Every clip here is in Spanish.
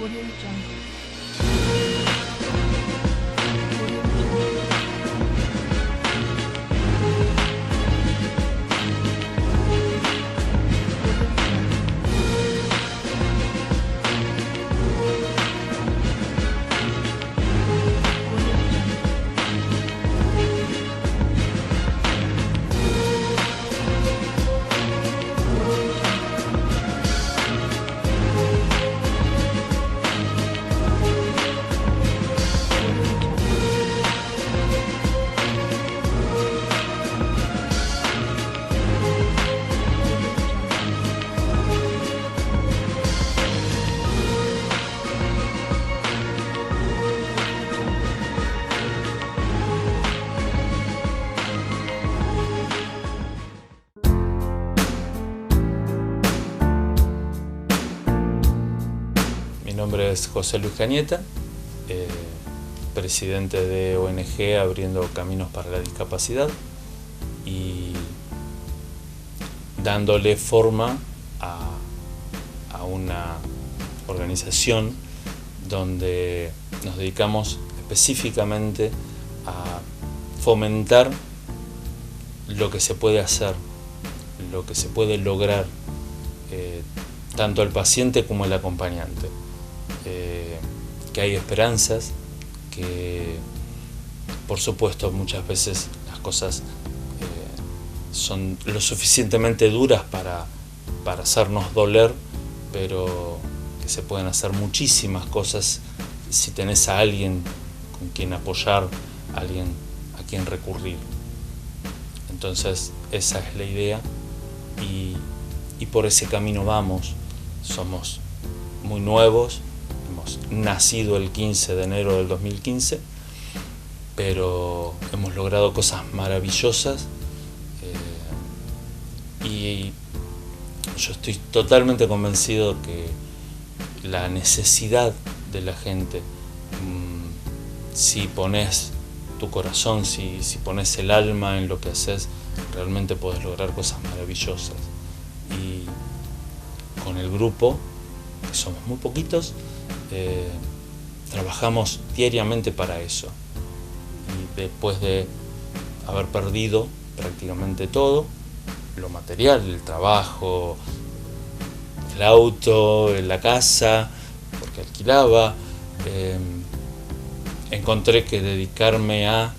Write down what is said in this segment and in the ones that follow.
Audio Jungle. Mi nombre es José Luis Cañeta, presidente de ONG Abriendo Caminos para la Discapacidad y dándole forma a una organización donde nos dedicamos específicamente a fomentar lo que se puede hacer, lo que se puede lograr, tanto el paciente como el acompañante. Que hay esperanzas, que por supuesto muchas veces las cosas son lo suficientemente duras para hacernos doler, pero que se pueden hacer muchísimas cosas si tenés a alguien con quien apoyar, alguien a quien recurrir. Entonces esa es la idea y por ese camino vamos. Somos muy nuevos. Hemos nacido el 15 de enero del 2015, pero hemos logrado cosas maravillosas y yo estoy totalmente convencido que la necesidad de la gente, si pones tu corazón, si pones el alma en lo que haces, realmente podés lograr cosas maravillosas. Y con el grupo, que somos muy poquitos, trabajamos diariamente para eso. Y después de haber perdido prácticamente todo, lo material, el trabajo, el auto, la casa, porque alquilaba, encontré que dedicarme a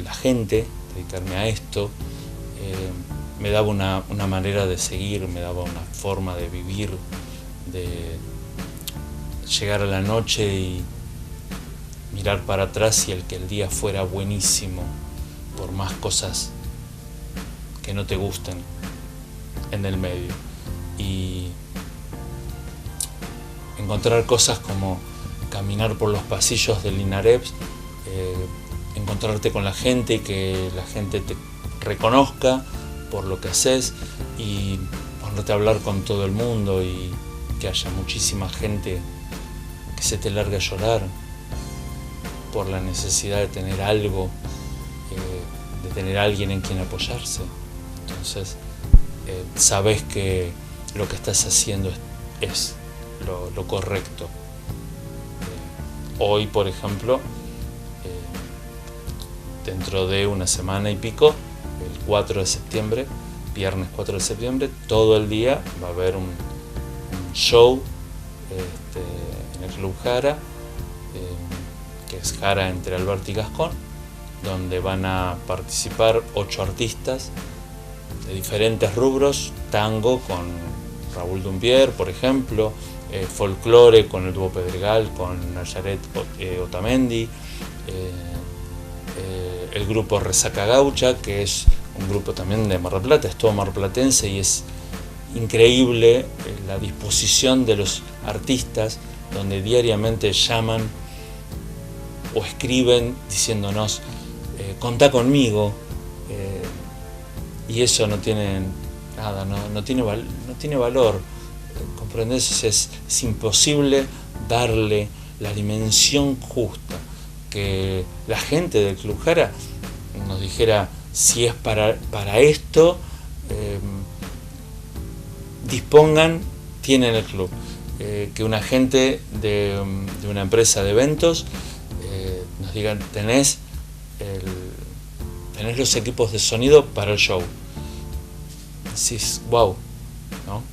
la gente, dedicarme a esto, me daba una manera de seguir, me daba una forma de vivir, de llegar a la noche y mirar para atrás y que el día fuera buenísimo, por más cosas que no te gusten en el medio. Y encontrar cosas como caminar por los pasillos del INAREPS, encontrarte con la gente y que la gente te reconozca por lo que haces y ponerte a hablar con todo el mundo y que haya muchísima gente que se te largue a llorar por la necesidad de tener algo, de tener a alguien en quien apoyarse. Entonces sabes que lo que estás haciendo es lo correcto. Hoy, por ejemplo, dentro de una semana y pico, el 4 de septiembre, viernes 4 de septiembre, todo el día va a haber un show en el Club Jara, que es Jara entre Alberti y Gascón, donde van a participar 8 artistas de diferentes rubros: tango con Raúl Dumbier, por ejemplo, folclore con el dúo Pedregal, con Nayaret Otamendi, el grupo Resaca Gaucha, que es un grupo también de Mar del Plata, es todo marplatense y es increíble la disposición de los artistas, donde diariamente llaman o escriben diciéndonos contá conmigo, y eso no tiene nada, no tiene valor, ¿comprendés? Es imposible darle la dimensión justa, que la gente del Club Jara nos dijera si es para esto, dispongan, tienen el club. que un agente de una empresa de eventos nos diga: tenés los equipos de sonido para el show. Decís, wow, ¿no?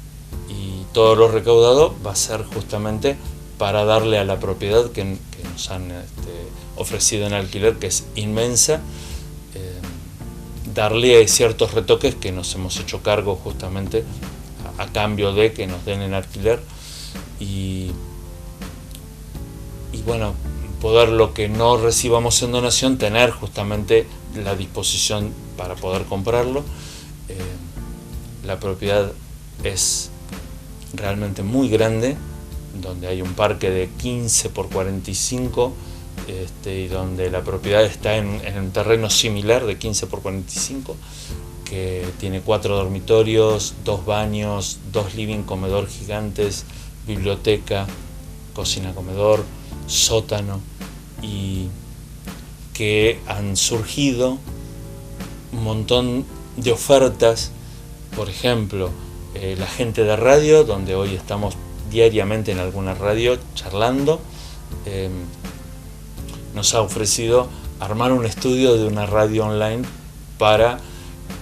Y todo lo recaudado va a ser justamente para darle a la propiedad que nos han ofrecido en alquiler, que es inmensa, darle ciertos retoques que nos hemos hecho cargo justamente a cambio de que nos den en alquiler, y bueno, poder, lo que no recibamos en donación, tener justamente la disposición para poder comprarlo. La propiedad es realmente muy grande, donde hay un parque de 15 por 45, y donde la propiedad está en un terreno similar de 15 por 45, que tiene 4 dormitorios, 2 baños, 2 living, comedor gigantes, biblioteca, cocina, comedor, sótano, y que han surgido un montón de ofertas. Por ejemplo, la gente de radio, donde hoy estamos diariamente en alguna radio charlando, nos ha ofrecido armar un estudio de una radio online para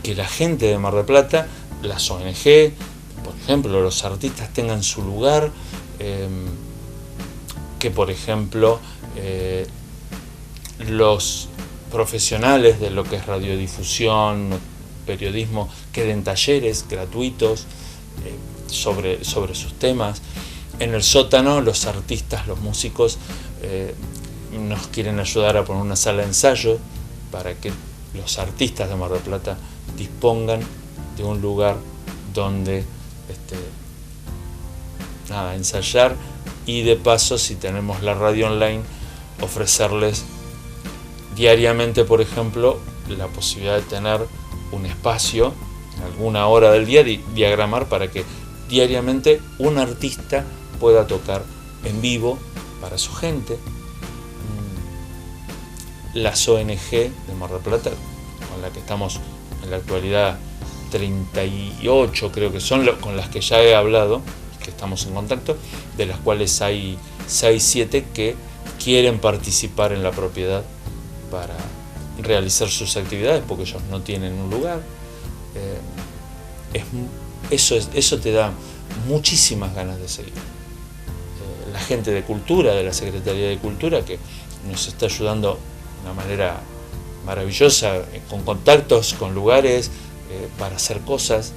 que la gente de Mar del Plata, las ONG, por ejemplo, los artistas tengan su lugar, que por ejemplo los profesionales de lo que es radiodifusión, periodismo, que den talleres gratuitos sobre sus temas. En el sótano, los artistas, los músicos nos quieren ayudar a poner una sala de ensayo para que los artistas de Mar del Plata dispongan de un lugar donde ensayar, y de paso, si tenemos la radio online, ofrecerles diariamente, por ejemplo, la posibilidad de tener un espacio en alguna hora del día, diagramar, para que diariamente un artista pueda tocar en vivo para su gente. Las ONG de Mar del Plata, con la que estamos en la actualidad 38, creo que son con las que ya he hablado, que estamos en contacto, de las cuales hay 6-7 que quieren participar en la propiedad para realizar sus actividades, porque ellos no tienen un lugar. Eso te da muchísimas ganas de seguir. La gente de cultura, de la Secretaría de Cultura, que nos está ayudando de una manera maravillosa, con contactos, con lugares, para hacer cosas.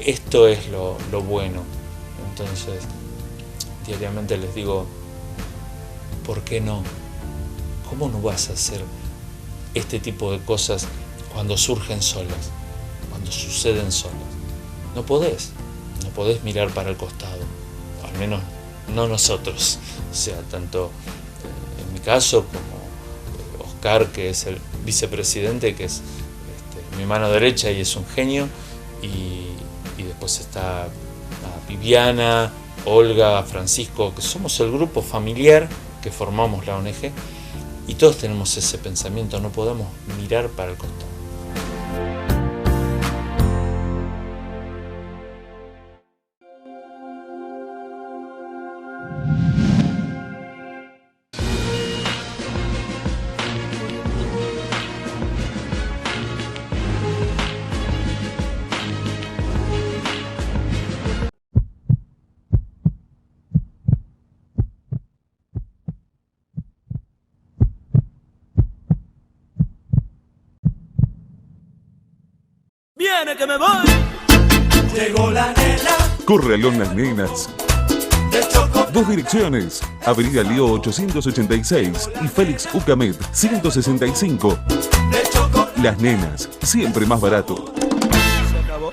Esto es lo bueno. Entonces, diariamente les digo, ¿por qué no? ¿Cómo no vas a hacer este tipo de cosas cuando surgen solas, cuando suceden solas? No podés mirar para el costado, al menos no nosotros. O sea, tanto en mi caso como Oscar, que es el vicepresidente, que es mi mano derecha y es un genio, y después está Viviana, Olga, Francisco, que somos el grupo familiar que formamos la ONG, y todos tenemos ese pensamiento, no podemos mirar para el costado. Viene que me voy. Llegó la nena. Corralón Las Nenas. De Choco. 2 direcciones: Avenida Lío 886 y Félix Ucamet 165. De Choco. Las Nenas, siempre más barato. Se acabó.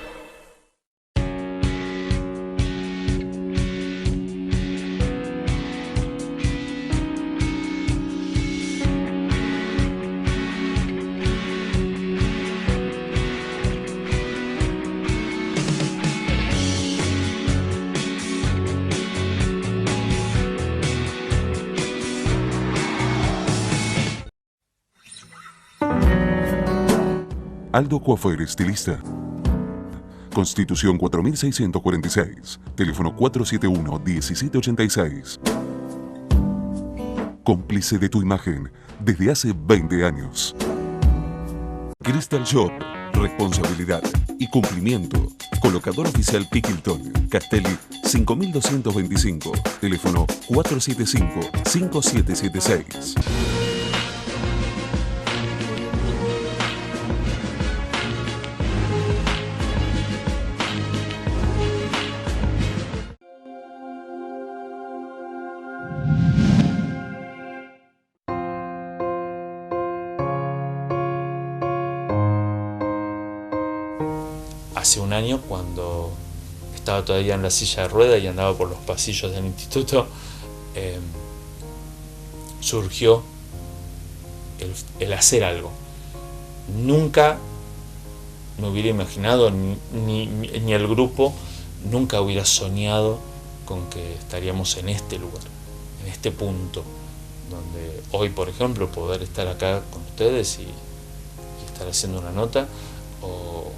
Aldo Coafuer, estilista. Constitución 4646. Teléfono 471-1786. Cómplice de tu imagen desde hace 20 años. Crystal Shop. Responsabilidad y cumplimiento. Colocador oficial Pickleton. Castelli 5225. Teléfono 475-5776. Hace un año, cuando estaba todavía en la silla de ruedas y andaba por los pasillos del instituto, surgió el hacer algo. Nunca me hubiera imaginado, ni el grupo, nunca hubiera soñado con que estaríamos en este lugar, en este punto, donde hoy, por ejemplo, poder estar acá con ustedes y estar haciendo una nota, o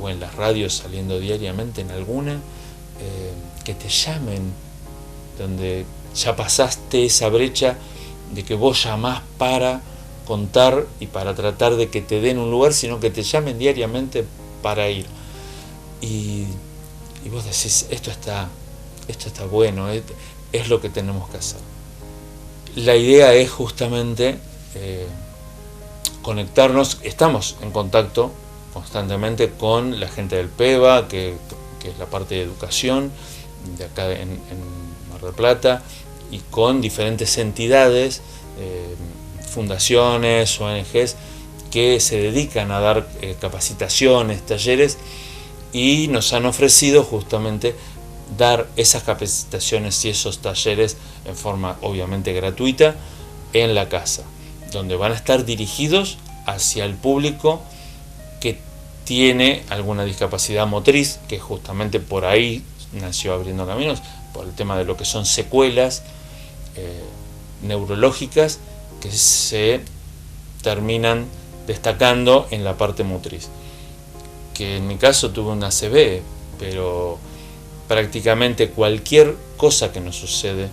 en las radios saliendo diariamente en alguna, que te llamen, donde ya pasaste esa brecha de que vos llamás para contar y para tratar de que te den un lugar, sino que te llamen diariamente para ir. Y vos decís, esto está bueno, es lo que tenemos que hacer. La idea es justamente conectarnos. Estamos en contacto constantemente con la gente del PEBA, que es la parte de educación de acá en Mar del Plata, y con diferentes entidades, fundaciones, ONGs, que se dedican a dar capacitaciones, talleres, y nos han ofrecido justamente dar esas capacitaciones y esos talleres en forma obviamente gratuita en la casa, donde van a estar dirigidos hacia el público que tiene alguna discapacidad motriz, que justamente por ahí nació Abriendo Caminos, por el tema de lo que son secuelas neurológicas que se terminan destacando en la parte motriz. Que en mi caso tuve una ACV, pero prácticamente cualquier cosa que nos sucede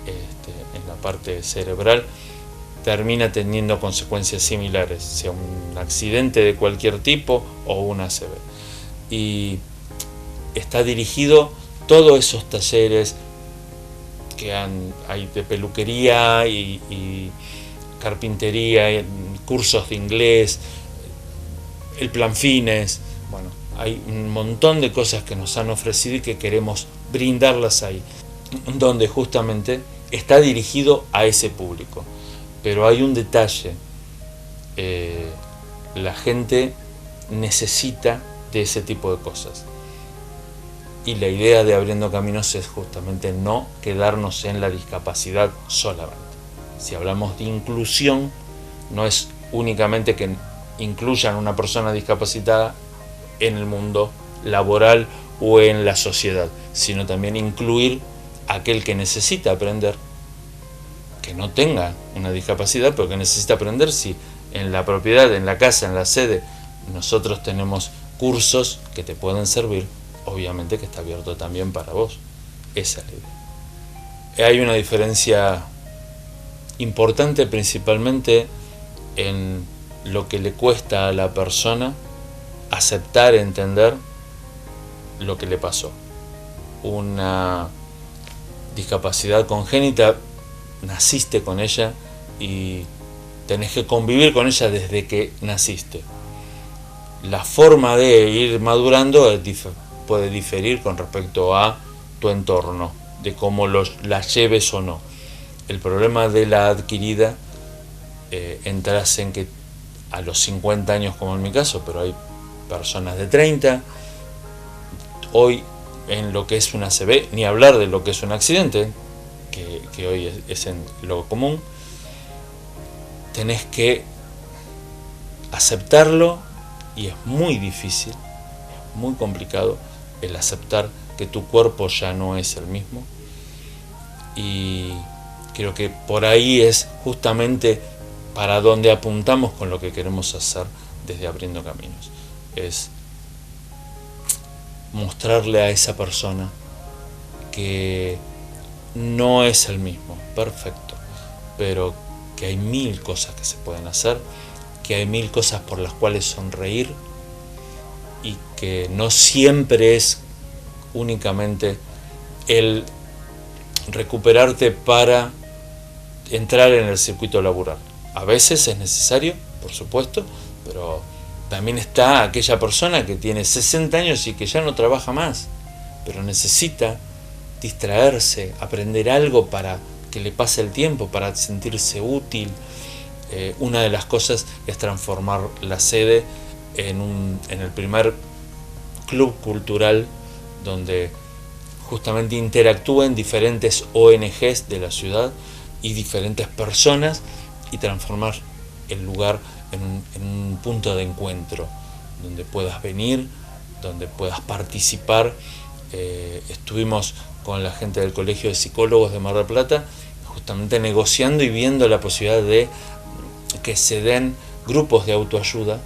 en la parte cerebral termina teniendo consecuencias similares, sea un accidente de cualquier tipo o una ACV. Y está dirigido todos esos talleres que hay de peluquería y carpintería, cursos de inglés, el plan fines. Bueno, hay un montón de cosas que nos han ofrecido y que queremos brindarlas ahí, donde justamente está dirigido a ese público. Pero hay un detalle, la gente necesita de ese tipo de cosas. Y la idea de Abriendo Caminos es justamente no quedarnos en la discapacidad solamente. Si hablamos de inclusión, no es únicamente que incluyan a una persona discapacitada en el mundo laboral o en la sociedad, sino también incluir a aquel que necesita aprender, que no tenga una discapacidad, pero que necesita aprender. Si en la propiedad, en la casa, en la sede, nosotros tenemos cursos que te pueden servir, obviamente que está abierto también para vos. Esa es la idea. Hay una diferencia importante, principalmente en lo que le cuesta a la persona aceptar, entender lo que le pasó. Una discapacidad congénita, naciste con ella y tenés que convivir con ella desde que naciste. La forma de ir madurando puede diferir con respecto a tu entorno, de cómo la lleves o no. El problema de la adquirida entras en que a los 50 años, como en mi caso, pero hay personas de 30, hoy en lo que es una ACV, ni hablar de lo que es un accidente, que hoy es en lo común, tenés que aceptarlo, y es muy difícil, es muy complicado el aceptar que tu cuerpo ya no es el mismo. Y creo que por ahí es justamente para donde apuntamos con lo que queremos hacer desde Abriendo Caminos. Es mostrarle a esa persona que no es el mismo, perfecto, pero que hay 1000 cosas que se pueden hacer, que hay 1000 cosas por las cuales sonreír y que no siempre es únicamente el recuperarte para entrar en el circuito laboral. A veces es necesario, por supuesto, pero también está aquella persona que tiene 60 años y que ya no trabaja más, pero necesita distraerse, aprender algo para que le pase el tiempo, para sentirse útil. Una de las cosas es transformar la sede en el primer club cultural donde justamente interactúen diferentes ONGs de la ciudad y diferentes personas, y transformar el lugar en un punto de encuentro donde puedas venir, donde puedas participar. Estuvimos con la gente del Colegio de Psicólogos de Mar del Plata justamente negociando y viendo la posibilidad de que se den grupos de autoayuda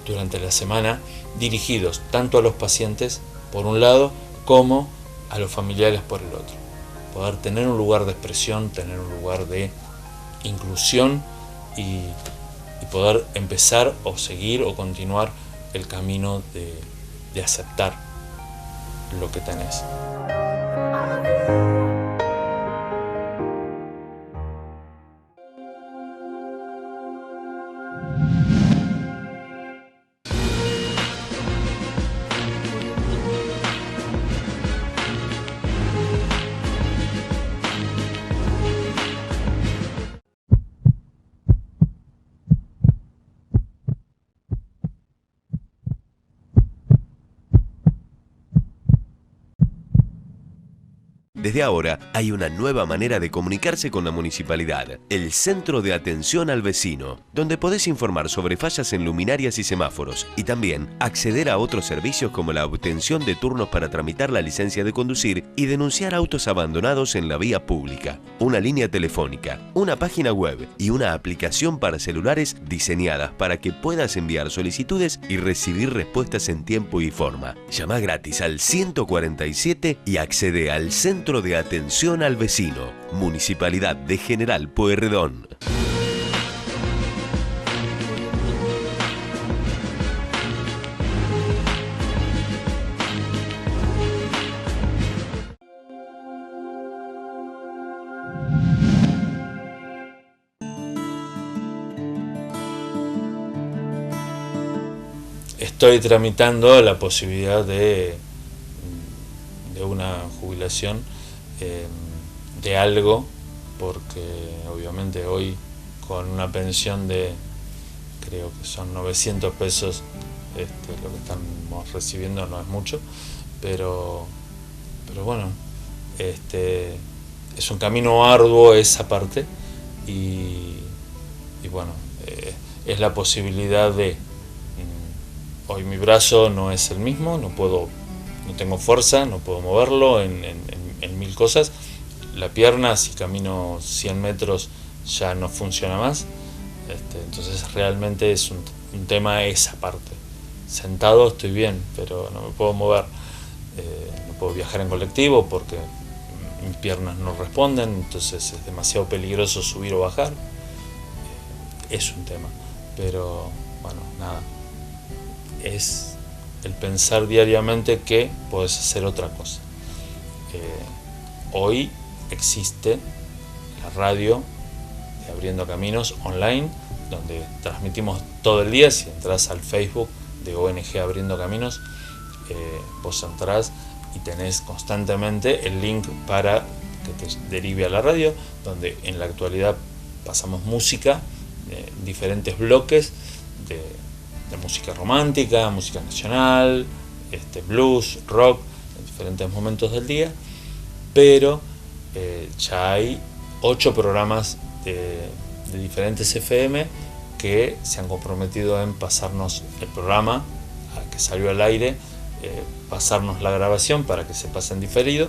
durante la semana dirigidos tanto a los pacientes por un lado como a los familiares por el otro. Poder tener un lugar de expresión, tener un lugar de inclusión y poder empezar o seguir o continuar el camino de aceptar lo que tenés. Desde ahora hay una nueva manera de comunicarse con la municipalidad, el Centro de Atención al Vecino, donde podés informar sobre fallas en luminarias y semáforos y también acceder a otros servicios como la obtención de turnos para tramitar la licencia de conducir y denunciar autos abandonados en la vía pública, una línea telefónica, una página web y una aplicación para celulares diseñadas para que puedas enviar solicitudes y recibir respuestas en tiempo y forma. Llama gratis al 147 y accede al Centro de Atención al Vecino, Municipalidad de General Pueyrredón. Estoy tramitando la posibilidad de una jubilación de algo, porque obviamente hoy con una pensión de, creo que son 900 pesos, lo que estamos recibiendo no es mucho, pero bueno, es un camino arduo esa parte, y bueno, es la posibilidad de, hoy mi brazo no es el mismo, no tengo fuerza, no puedo moverlo en 1000 cosas. La pierna, si camino 100 metros, ya no funciona más. Entonces realmente es un tema esa parte. Sentado estoy bien, pero no me puedo mover. No puedo viajar en colectivo porque mis piernas no responden, entonces es demasiado peligroso subir o bajar. Es un tema, pero bueno, nada. Es el pensar diariamente que podés hacer otra cosa. Hoy existe la radio de Abriendo Caminos online, donde transmitimos todo el día. Si entras al Facebook de ONG Abriendo Caminos, vos entrás y tenés constantemente el link para que te derive a la radio, donde en la actualidad pasamos música, diferentes bloques de música romántica, música nacional, blues, rock, en diferentes momentos del día, pero ya hay 8 programas de diferentes FM que se han comprometido en pasarnos el programa que salió al aire, pasarnos la grabación para que se pase en diferido,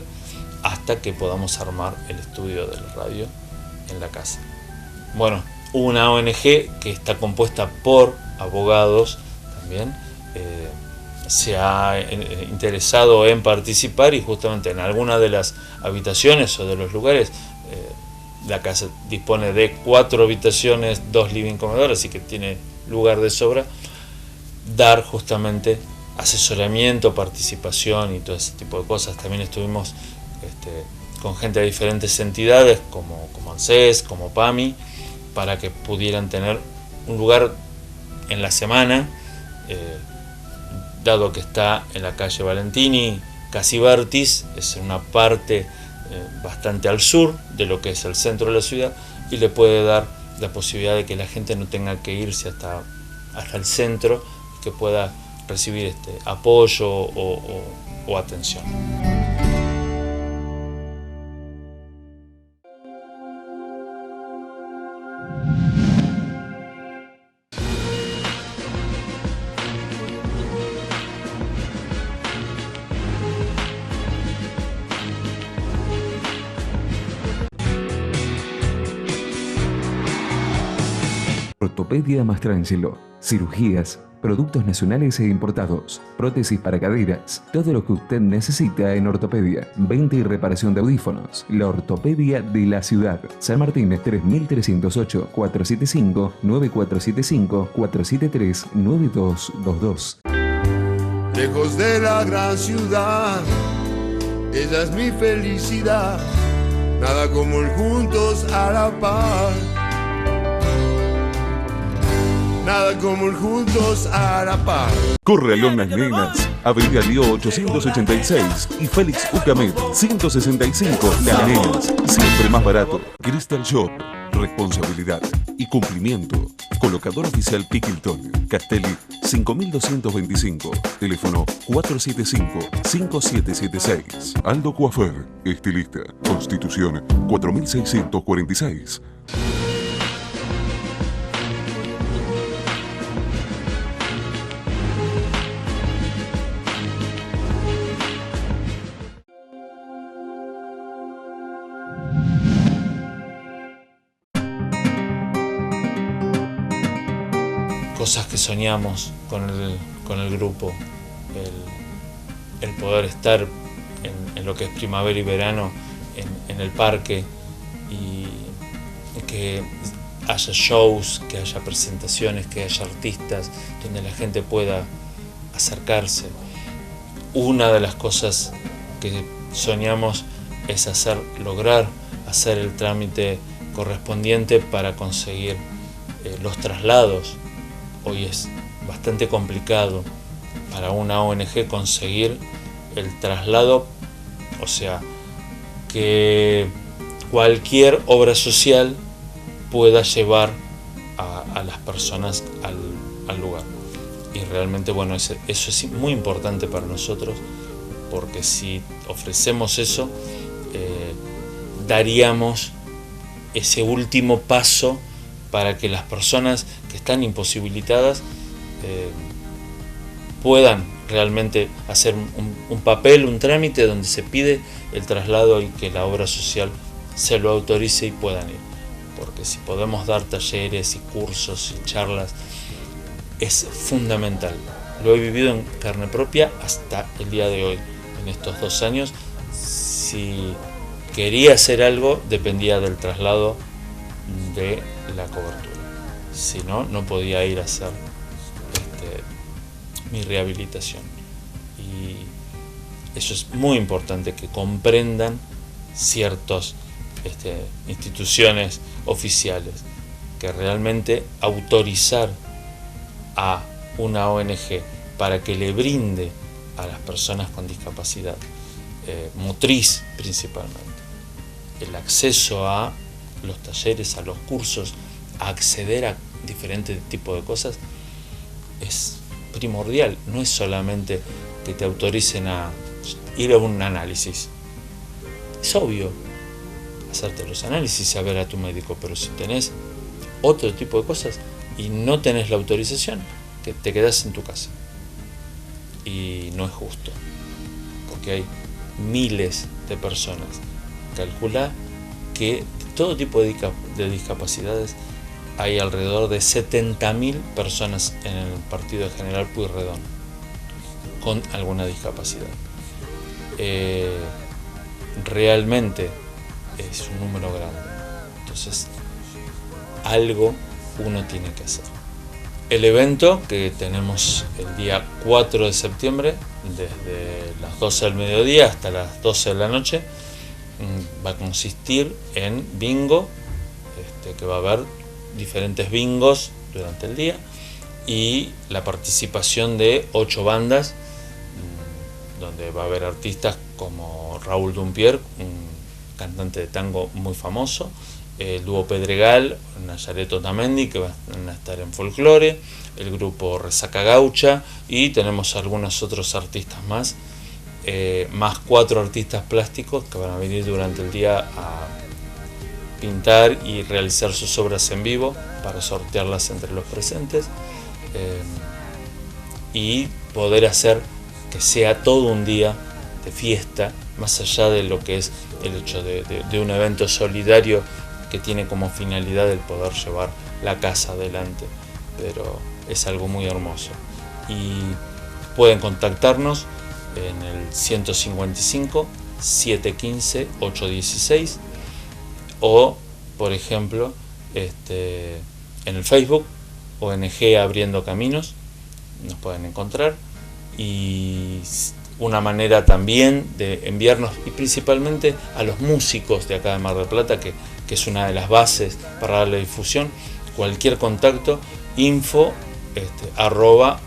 hasta que podamos armar el estudio de la radio en la casa. Bueno, una ONG que está compuesta por abogados también, se ha interesado en participar, y justamente en alguna de las habitaciones o de los lugares la casa dispone de 4 habitaciones, 2 living comedores, así que tiene lugar de sobra, dar justamente asesoramiento, participación y todo ese tipo de cosas. También estuvimos con gente de diferentes entidades como ANSES, como PAMI, para que pudieran tener un lugar en la semana, dado que está en la calle Valentini, casi Vértiz, es una parte bastante al sur de lo que es el centro de la ciudad, y le puede dar la posibilidad de que la gente no tenga que irse hasta el centro, que pueda recibir apoyo o atención. Ortopedia Mastrangelo, cirugías, productos nacionales e importados, prótesis para caderas, todo lo que usted necesita en ortopedia, venta y reparación de audífonos. La Ortopedia de la Ciudad. San Martín 3308 475 9475 473 9222. Lejos de la gran ciudad, ella es mi felicidad, nada como el juntos a la par. Nada como el juntos a la par. Corralón Las Nenas, Avenida Lío 886 y Félix Ucamet 165. Las Nenas, siempre más barato. Crystal Shop, responsabilidad y cumplimiento. Colocador oficial Pickleton, Castelli 5225, teléfono 475-5776. Aldo Coafer, estilista, Constitución 4646. Cosas que soñamos con el grupo, el poder estar en lo que es primavera y verano en el parque, y que haya shows, que haya presentaciones, que haya artistas, donde la gente pueda acercarse. Una de las cosas que soñamos es lograr hacer el trámite correspondiente para conseguir los traslados. Hoy es bastante complicado para una ONG conseguir el traslado, o sea, que cualquier obra social pueda llevar a las personas al lugar. Y realmente, bueno, eso es muy importante para nosotros, porque si ofrecemos eso, daríamos ese último paso para que las personas que están imposibilitadas puedan realmente hacer un papel, un trámite donde se pide el traslado y que la obra social se lo autorice y puedan ir. Porque si podemos dar talleres y cursos y charlas, es fundamental. Lo he vivido en carne propia hasta el día de hoy. En estos 2 años, si quería hacer algo, dependía del traslado de la cobertura. Si no, no podía ir a hacer mi rehabilitación. Y eso es muy importante, que comprendan ciertas instituciones oficiales, que realmente autorizar a una ONG para que le brinde a las personas con discapacidad motriz principalmente el acceso a los talleres, a los cursos, a acceder a diferentes tipos de cosas, es primordial. No es solamente que te autoricen a ir a un análisis. Es obvio hacerte los análisis y a ver a tu médico, pero si tenés otro tipo de cosas y no tenés la autorización, que te quedás en tu casa. Y no es justo, porque hay miles de personas. Calcula que todo tipo de discapacidades hay alrededor de 70.000 personas en el partido de General Pueyrredón, con alguna discapacidad. Realmente es un número grande, entonces algo uno tiene que hacer. El evento que tenemos el día 4 de septiembre, desde las 12 del mediodía hasta las 12 de la noche, va a consistir en bingo, que va a haber diferentes bingos durante el día, y la participación de 8 bandas, donde va a haber artistas como Raúl Dumpier, un cantante de tango muy famoso, el dúo Pedregal, Nayaret Otamendi, que van a estar en folclore, el grupo Resaca Gaucha, y tenemos algunos otros artistas más, más 4 artistas plásticos que van a venir durante el día a pintar y realizar sus obras en vivo para sortearlas entre los presentes, y poder hacer que sea todo un día de fiesta, más allá de lo que es el hecho de un evento solidario que tiene como finalidad el poder llevar la casa adelante, pero es algo muy hermoso. Y pueden contactarnos en el 155 715 816, o por ejemplo en el Facebook ONG Abriendo Caminos, nos pueden encontrar. Y una manera también de enviarnos, y principalmente a los músicos de acá de Mar del Plata, que es una de las bases para darle difusión, cualquier contacto, info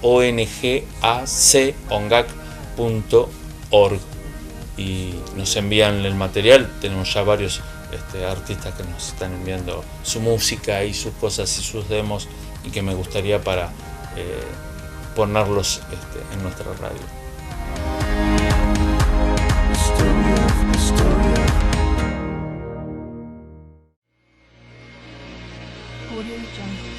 @ongacongac.org, y nos envían el material. Tenemos ya varios artistas que nos están enviando su música y sus cosas y sus demos, y que me gustaría para ponerlos en nuestra radio. Audio Jungle.